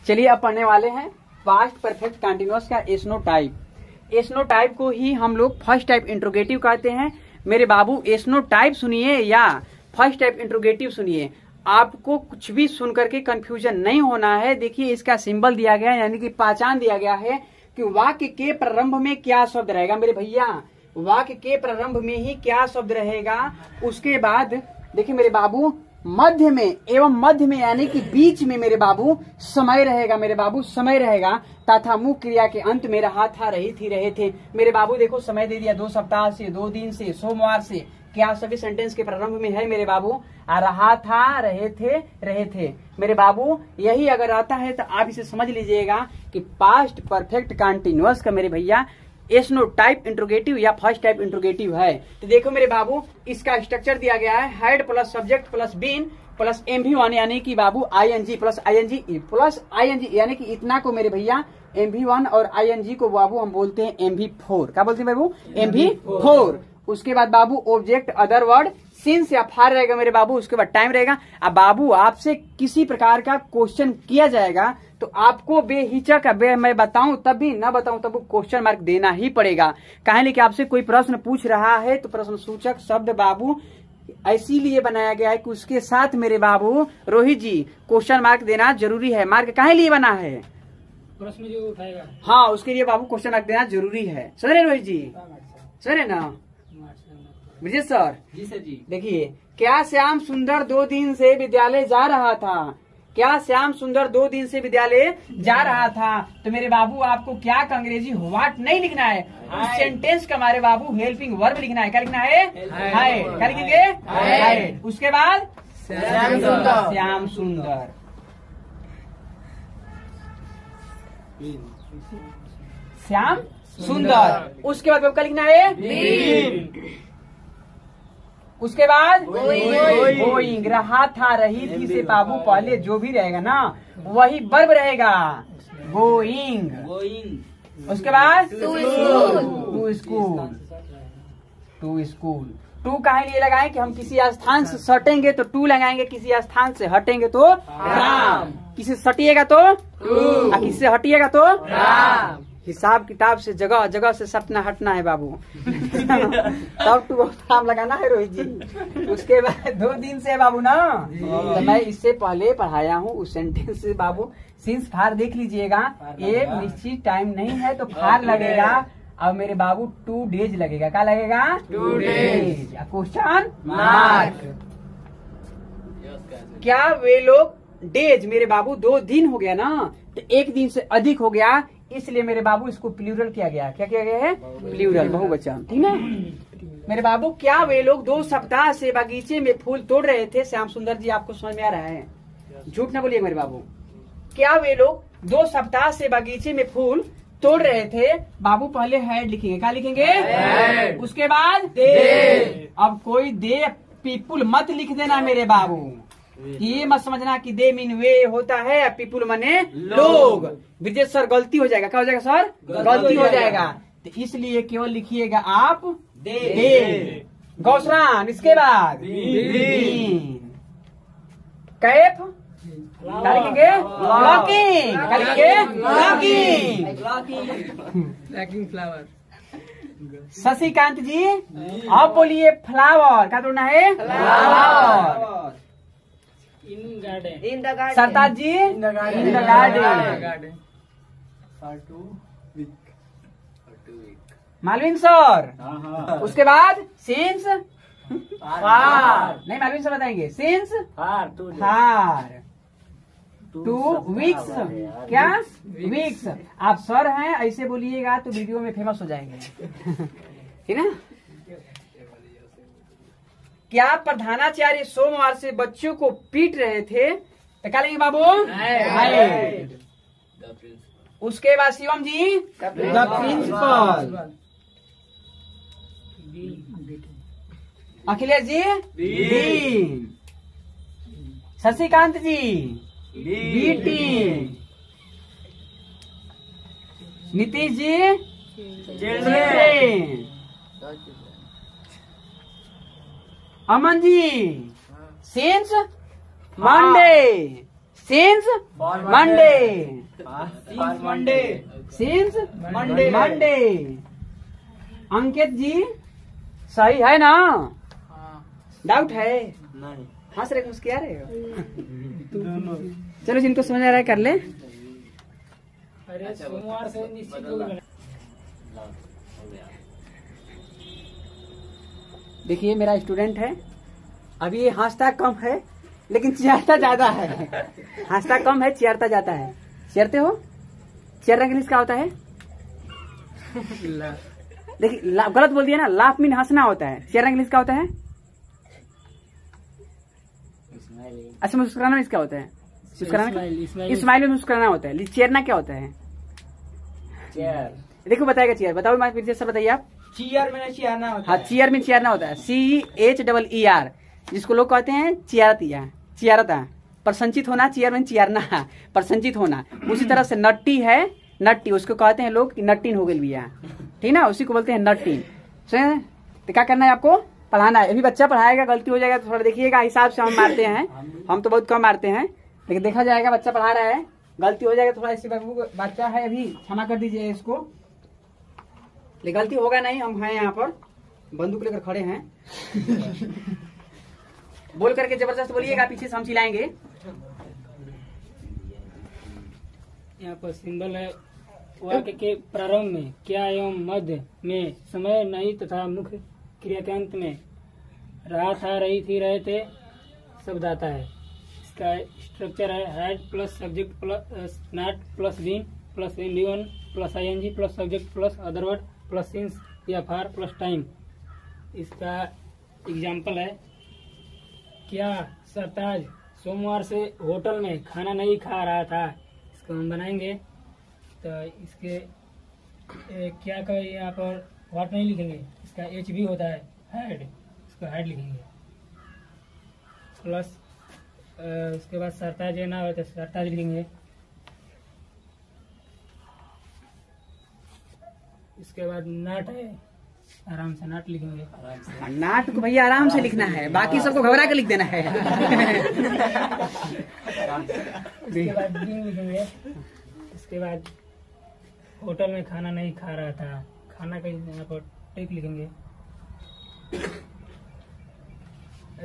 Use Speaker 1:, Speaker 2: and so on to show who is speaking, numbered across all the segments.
Speaker 1: चलिए अब पढ़ने वाले हैं पास्ट परफेक्ट कंटीन्यूअस का एस्नो टाइप। एस्नो टाइप को ही हम लोग फर्स्ट टाइप इंट्रोगेटिव कहते हैं। मेरे बाबू एस्नो टाइप सुनिए या फर्स्ट टाइप इंट्रोगेटिव सुनिए, आपको कुछ भी सुन करके कंफ्यूजन नहीं होना है। देखिए इसका सिंबल दिया गया है, यानी कि पहचान दिया गया है कि वाक्य के प्रारंभ में क्या शब्द रहेगा। मेरे भैया वाक्य के प्रारंभ में ही क्या शब्द रहेगा, उसके बाद देखिए मेरे बाबू मध्य में एवं मध्य में यानी कि बीच में मेरे बाबू समय रहेगा। मेरे बाबू समय रहेगा तथा मुख्य क्रिया के अंत में रहा था, रही थी, रहे थे। मेरे बाबू देखो समय दे दिया 2 सप्ताह से, 2 दिन से, सोमवार से। क्या सभी सेंटेंस के प्रारंभ में है मेरे बाबू? रहा था, रहे थे, रहे थे। मेरे बाबू यही अगर आता है तो आप इसे समझ लीजिएगा कि पास्ट परफेक्ट कंटीन्यूअस का मेरे भैया एस्नो टाइप इंट्रोगेटिव या फर्स्ट टाइप इंट्रोगेटिव है। तो देखो मेरे बाबू इसका स्ट्रक्चर दिया गया है, head plus subject plus been plus MV1 यानी कि बाबू ING प्लस ING यानी कि इतना को मेरे भैया MV1 और ING को बाबू हम बोलते हैं MV4। क्या बोलते हैं बाबू? MV4। उसके बाद बाबू ऑब्जेक्ट अदर वर्ड सिंस या फार रहेगा मेरे बाबू। उसके बाद टाइम रहेगा। अब बाबू आपसे किसी प्रकार का क्वेश्चन किया जाएगा तो आपको बेहिचक मैं बताऊं तब भी न बताऊं तब क्वेश्चन मार्क देना ही पड़ेगा। कहे कि आपसे कोई प्रश्न पूछ रहा है तो प्रश्न सूचक शब्द बाबू इसीलिए बनाया गया है कि उसके साथ मेरे बाबू रोहित जी क्वेश्चन मार्क देना जरूरी है। मार्क काहे लिए बना है?
Speaker 2: प्रश्न जो उठाएगा,
Speaker 1: हाँ उसके लिए बाबू क्वेश्चन मार्क देना जरूरी है। सर है रोहित जी? सर है ना विजय सर?
Speaker 2: जी सर जी।
Speaker 1: देखिए क्या श्याम सुंदर 2 दिन से विद्यालय जा रहा था? क्या श्याम सुंदर 2 दिन से विद्यालय जा रहा था? तो मेरे बाबू आपको क्या का अंग्रेजी व्हाट नहीं लिखना है, उस सेंटेंस का हमारे बाबू हेल्पिंग वर्ब लिखना है। क्या लिखना है? हाय। क्या लिखेंगे? हाय। उसके बाद
Speaker 2: श्याम सुंदर।
Speaker 1: श्याम सुंदर। श्याम सुंदर। उसके बाद क्या लिखना है? उसके बाद गोइंग। रहा था, रही थी से बाबू पहले जो भी रहेगा ना वही वर्ब रहेगा, गोइंग। उसके बाद to school. To school. To काहे लिए लगाए कि हम किसी स्थान से सटेंगे तो टू लगाएंगे, किसी स्थान से हटेंगे तो राम। किसी से सटिएगा तो टू, किसी से हटिएगा तो राम। हिसाब किताब से जगह जगह से सटना हटना है बाबू तब टू काम लगाना है रोहित जी। उसके बाद 2 दिन से बाबू ना, तो मैं इससे पहले पढ़ाया हूँ उस सेंटेंस से बाबू सिंस फार देख लीजिएगा। एक निश्चित टाइम नहीं है तो फार लगेगा। अब मेरे बाबू 2 डेज लगेगा। क्या लगेगा? 2 डेज। Question mark. क्या वे लोग डेज मेरे बाबू 2 दिन हो गया ना, तो 1 दिन से अधिक हो गया, इसलिए मेरे बाबू इसको प्लूरल किया गया। क्या किया गया है? प्लूरल, बहुवचन। ठीक ना मेरे बाबू? क्या वे लोग 2 सप्ताह से बगीचे में फूल तोड़ रहे थे? श्याम सुंदर जी आपको समझ में आ रहा है? झूठ ना बोलिए मेरे बाबू। क्या वे लोग 2 सप्ताह से बगीचे में फूल तोड़ रहे थे? बाबू पहले हेड लिखेंगे। क्या लिखेंगे? उसके बाद दे। अब कोई दे पीपुल मत लिख देना मेरे बाबू। ये मत समझना कि दे मीन वे होता है, पीपुल मने लोग। विजय सर गलती हो जाएगा। क्या हो जाएगा सर? गलती हो जाएगा। तो इसलिए केवल लिखिएगा आप दे। गौसरान। इसके बाद कैप। क्या लिखेंगे? लॉकिंग। क्या लिखेंगे?
Speaker 2: Locking flower.
Speaker 1: शशिकांत जी अब बोलिए फ्लावर। क्या तोड़ना है? Flower.
Speaker 2: In garden.
Speaker 3: In the garden.
Speaker 1: Sartaj ji in the garden. Malvin sir. उसके बाद सिंस फार। नहीं मालवीन सर बताएंगे सिंस फार 2 वीक्स। क्या वीक्स? आप सर हैं ऐसे बोलिएगा तो वीडियो में फेमस हो जाएंगे ठीक है? क्या प्रधानाचार्य सोमवार से बच्चों को पीट रहे थे? तो क्या लेंगे बाबू? उसके बाद Shivam ji the principal. Akhilesh ji dean. Shashikant ji BT. Nitish ji children. Aman ji since Monday since Monday,
Speaker 2: Monday,
Speaker 1: since
Speaker 2: Monday,
Speaker 1: Monday. Ankit ji सही है ना? डाउट है?
Speaker 2: नहीं,
Speaker 1: हंस रहे मुस्किया रहे हो? चलो जिनको समझ आ रहा है कर ले।
Speaker 2: अरे सोमवार से निश्चित होगा।
Speaker 1: देखिए मेरा स्टूडेंट है, अभी ये हंसता कम है लेकिन चिढ़ता ज्यादा है। हंसता कम है, चिढ़ता ज्यादा है। चिढ़ते हो? चिढ़ना इंग्लिश क्या होता है? देखिए गलत बोल दिया ना, लाफ मीन हंसना होता है। चिढ़ना इंग्लिश क्या होता है? अच्छा मुस्कुराना में क्या होता है? मुस्कुराना, स्माइल में मुस्कुराना होता है। चिढ़ना क्या होता है? देखो बताएगा चेयर, बताओ मैं फिर से सर बताइए आप।
Speaker 2: चीयर में चियारना होता
Speaker 1: हाँ चेयर में चियरना होता है, CHEER, जिसको लोग कहते हैं चियारतिया, चियारता। प्रसंचित होना, चेयर में चियरना, प्रसंचित होना। उसी तरह से नट्टी है, नट्टी उसको कहते हैं लोग नट्टीन हो गई भैया, ठीक ना, उसी को बोलते हैं नट्टीन। तो क्या करना है आपको? पढ़ाना है। अभी बच्चा पढ़ाएगा, गलती हो जाएगा तो थोड़ा देखिएगा, हिसाब से हम मारते हैं, हम तो बहुत कम मारते हैं, लेकिन देखा जाएगा बच्चा पढ़ा रहा है, गलती हो जाएगा थोड़ा। इसी बच्चा है अभी, क्षमा कर दीजिए इसको, लेकिन गलती होगा नहीं। हम हैं यहाँ पर, बंदूक लेकर खड़े हैं। बोल करके जबरदस्त बोलिएगा, पीछे से हम चिल्लाएंगे।
Speaker 2: यहाँ पर सिंबल है। वाक्य के प्रारंभ में क्या एवं मध्य में समय नहीं तथा मुख्य क्रिया के अंत में रहा था, रही थी, रहे थे शब्द आता है। इसका स्ट्रक्चर है had plus subject plus not plus been plus and plus ING plus subject plus other word plus since या फार प्लस टाइम। इसका एग्जाम्पल है, क्या सरताज सोमवार से होटल में खाना नहीं खा रहा था। इसको हम बनाएंगे तो इसके क्या का यहाँ पर वाट नहीं लिखेंगे, इसका HB होता है हैड, इसको हैड लिखेंगे प्लस उसके बाद सरताज है ना, तो सरताज लिखेंगे। इसके बाद नाट है, आराम से नाट लिखेंगे।
Speaker 1: नाट को भैया आराम से लिखना है, बाकी सबको घबरा के लिख देना है।
Speaker 2: इसके बाद दिन लिखेंगे। इसके बाद होटल में खाना नहीं खा रहा था, खाना का यहाँ पर टेक लिखेंगे।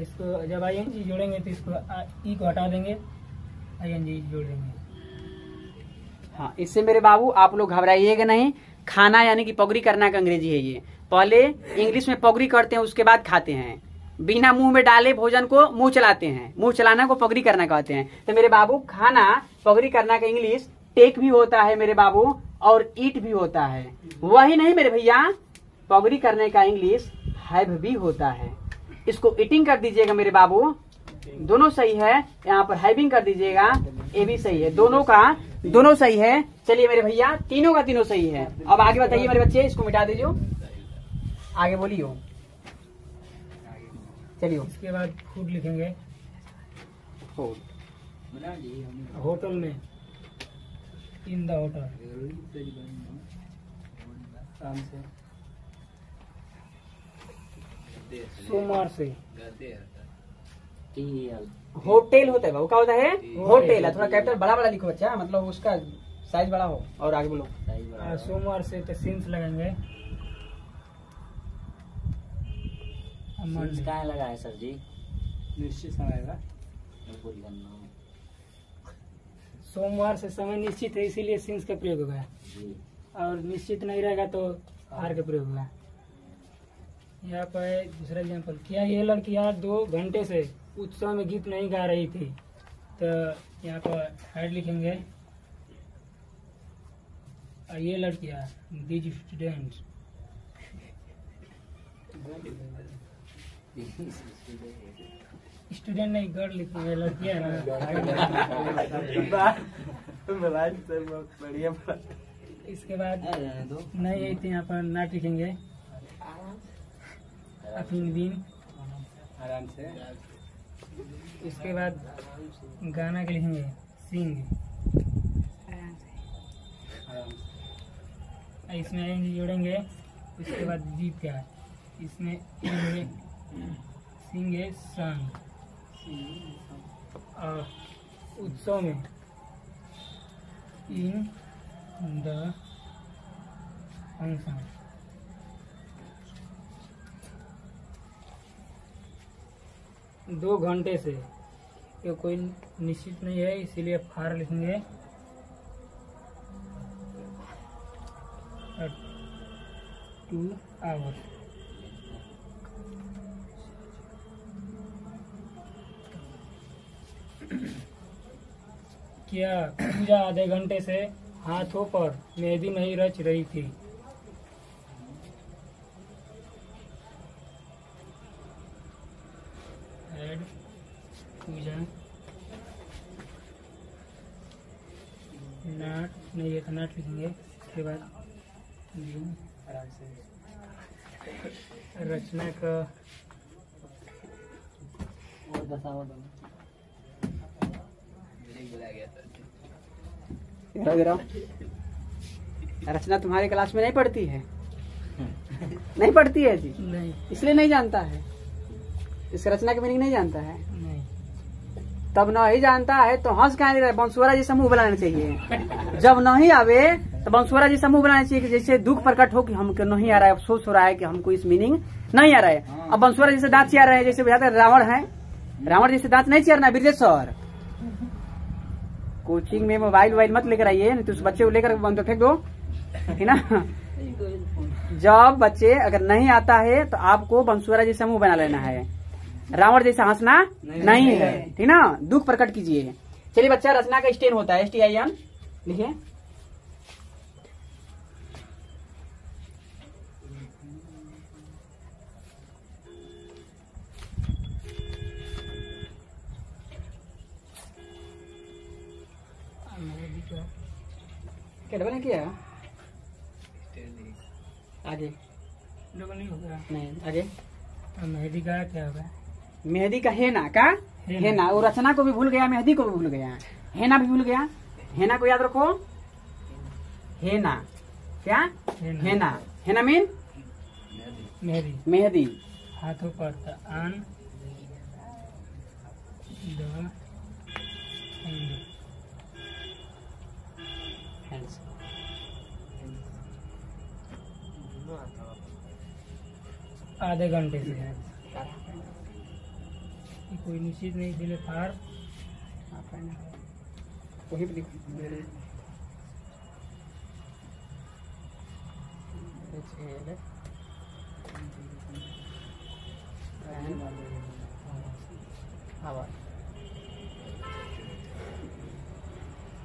Speaker 2: इसको जब ING जोड़ेंगे तो इसको ई को हटा देंगे, ING जोड़ देंगे।
Speaker 1: हाँ, इससे मेरे बाबू आप लोग घबराइएगा नहीं। खाना यानी कि पगड़ी करना का अंग्रेजी है ये। पहले इंग्लिश में पगड़ी करते हैं, उसके बाद खाते हैं। बिना मुंह में डाले भोजन को मुंह चलाते हैं, मुंह चलाना को पगड़ी करना कहते हैं। तो मेरे बाबू खाना पगड़ी करना का इंग्लिश टेक भी होता है मेरे बाबू, और ईट भी होता है। वही नहीं मेरे भैया, पगड़ी करने का इंग्लिश हैव भी होता है। इसको ईटिंग कर दीजिएगा मेरे बाबू, दोनों सही है। यहाँ पर हैविंग कर दीजिएगा, ये भी सही है। दोनों का दोनों सही है। चलिए मेरे भैया, तीनों का तीनों सही है। अब आगे बताइए मेरे बच्चे, इसको मिटा दीजिए, आगे बोलिए। चलिए
Speaker 2: इसके बाद फूड लिखेंगे। होटल में, इन द होटल। सोमवार से
Speaker 1: होटल होता है बाबू, क्या होता है? होटल है। थोड़ा कैपिटल बड़ा बड़ा लिखो बच्चा, मतलब उसका साइज बड़ा हो। और आगे बोलो।
Speaker 2: सोमवार से तो सिंस लगेंगे।
Speaker 3: कहाँ लगा है सर जी?
Speaker 2: निश्चित समय का, सोमवार से समय निश्चित है, इसीलिए सिंस का प्रयोग होगा। और निश्चित नहीं रहेगा तो आर का प्रयोग होगा। यहाँ पर दूसरा एग्जाम्पल, क्या ये लड़कियाँ 2 घंटे से उत्सव में गीत नहीं गा रही थी। तो यहाँ पर हेड लिखेंगे। और ये लड़कियाँ, दीज स्टूडेंट्स, स्टूडेंट नहीं गर्ल लिखेंगे, लड़कियाँ ना। इसके बाद नहीं है तो यहाँ पर नाट लिखेंगे। अफीम दिन,
Speaker 3: आराम से।
Speaker 2: इसके बाद गाना के लिखेंगे सिंग। इसमें एंड जोड़ेंगे। इसके बाद गीत का, इसमें सिंग है सॉन्ग, और उत्सव में इन द फंक्शन। 2 घंटे से, ये कोई निश्चित नहीं है इसीलिए फार लिखेंगे। 2 आवर। क्या पूजा आधे घंटे से हाथों पर मेहंदी नहीं रच रही थी? ऐड पूजा नाट नहीं है तो नाट लिखेंगे। उसके बाद
Speaker 3: आराम से
Speaker 2: रचना का
Speaker 3: और बताओ बुलाया गया था।
Speaker 1: गिराओ। रचना तुम्हारे क्लास में नहीं पढ़ती है? नहीं पढ़ती है जी,
Speaker 2: नहीं
Speaker 1: इसलिए नहीं जानता है। इस रचना की मीनिंग नहीं जानता है।
Speaker 2: नहीं
Speaker 1: तब नहीं जानता है तो हंस कहा रहे, बंसुआरा जी समूह बनाना चाहिए। जब नहीं आवे तो बंसुआरा जी समूह बनाना चाहिए कि जैसे दुख प्रकट हो कि हमको नहीं आ रहा है, अफसोस हो रहा है कि हमको इस मीनिंग नहीं आ रहा है। अब बंसुआरा जैसे दांत चियार रहे हैं, जैसे बुझाता है रावण है, रावण जैसे दांत नहीं चियारना ब्रिजेश सर। कोचिंग में मोबाइल मत लेकर आइए, नहीं तो उस बच्चे को लेकर बंद फेंक दो, है ना। जब बच्चे अगर नहीं आता है तो आपको बंसुआरा जी समूह बना लेना है। रावण जैसा हंसना नहीं है, ठीक ना। दुख प्रकट कीजिए। चलिए बच्चा, रचना का स्टेन होता है STIN, लिखिए। क्या डबल किया? आगे
Speaker 2: डबल नहीं होगा।
Speaker 1: नहीं, आगे
Speaker 2: मेहंदी का क्या होगा?
Speaker 1: मेहंदी का हेना का हेना। वो रचना को भी भूल गया, मेहंदी को भी भूल गया, हेना भी भूल गया। हेना को याद रखो। हेना क्या? हेना। हेना मीन
Speaker 2: मेहंदी।
Speaker 1: मेहंदी।
Speaker 2: हाथों पर आन द
Speaker 1: हैंड्स।
Speaker 2: आधे घंटे से है, कोई निश्चित नहीं इसलिए फार
Speaker 1: वही पे लिखो।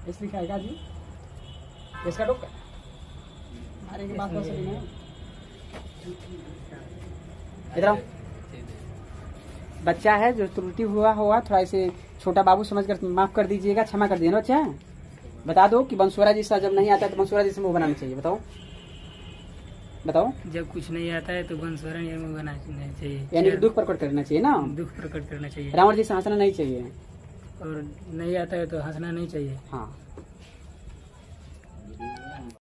Speaker 1: इस लिखा है जी, इसका टोका मारे की बात हो सही है। इधर आओ। बच्चा है जो त्रुटि हुआ होगा, थोड़ा इसे छोटा बाबू समझकर माफ कर दीजिएगा, क्षमा कर दीजिए बच्चा। बता दो कि बंसुआरा जी सा जब नहीं आता है तो बंसुआरा जी से मुंह बनाना चाहिए। बताओ बताओ।
Speaker 2: जब कुछ नहीं आता है तो बंसुआरा जी मुंह बनाना चाहिए,
Speaker 1: यानी कि दुख प्रकट करना चाहिए ना।
Speaker 2: दुख प्रकट करना चाहिए।
Speaker 1: रावण जी से हंसना नहीं चाहिए,
Speaker 2: और नहीं आता है तो हंसना नहीं चाहिए।
Speaker 1: हाँ।